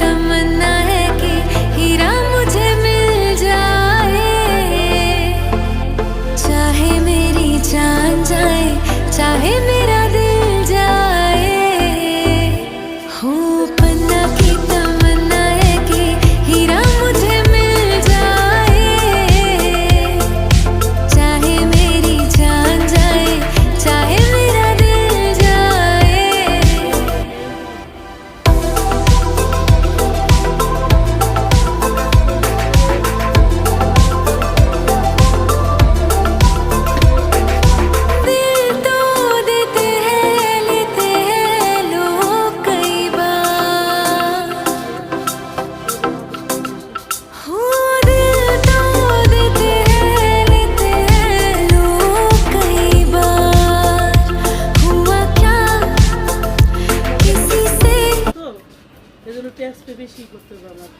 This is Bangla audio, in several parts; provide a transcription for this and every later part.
तमन्ना है कि हीरा मुझे मिल जाए, चाहे मेरी जान जाए, चाहे मेरा दिल जाए। हो पन्ना की तमन्ना है कि हीरा मुझे मिल जाए, चाहे मेरी जान जाए, चाहे मेरा दिल जाए। दिल तो देते हैं लेते हैं लोग कई बार, हो दिल तो देते हैं लेते हैं लोग कई बार। हुआ क्या किसी से তো এজন্য ট্যাক্স পে বেশি করতে হবে আমার।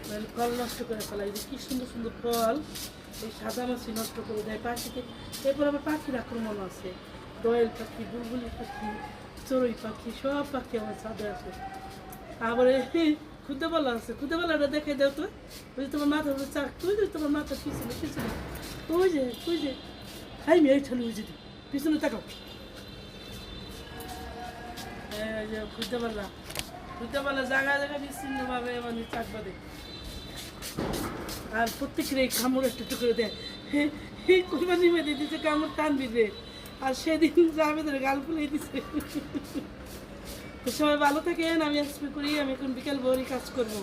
নাহলে ফল নষ্ট করে ফেলা, এই যে কি সুন্দর সুন্দর ফল এই সাদা মাছি নষ্ট করে দেয় পাখিকে। এরপর আবার পাখির আক্রমণ আছে, দোয়েল পাখি, বুলবুলি পাখি, চড়ুই পাখি, সব পাখি আমার ছাদে আসে। আবার খুদে বলা আছে, খুদে বলাটা দেখে দাও তো, ওই যে তোমার মাথার উপরে চাক, তুই যে তোমার মাথার পিছনে পিছনে ওই যে হাই মেয়ে ঠালু ওই যে পিছনে তাকাও। এই যে খুদে বলা জায়গায় জায়গায় বিচ্ছিন্নভাবে মানে চাক বাঁধে, আর প্রত্যেকের এই কামড় একটু করে দেয়। এই কোরবানি বেঁধে দিচ্ছে কামড় টানবি রে, আর সেদিন জাভেদের গাল ফুলে দিচ্ছে। তো সবাই ভালো থাকেন, আমি এক্সপেক্ট করি আমি এখন বিকেল ভোরই কাজ করবো।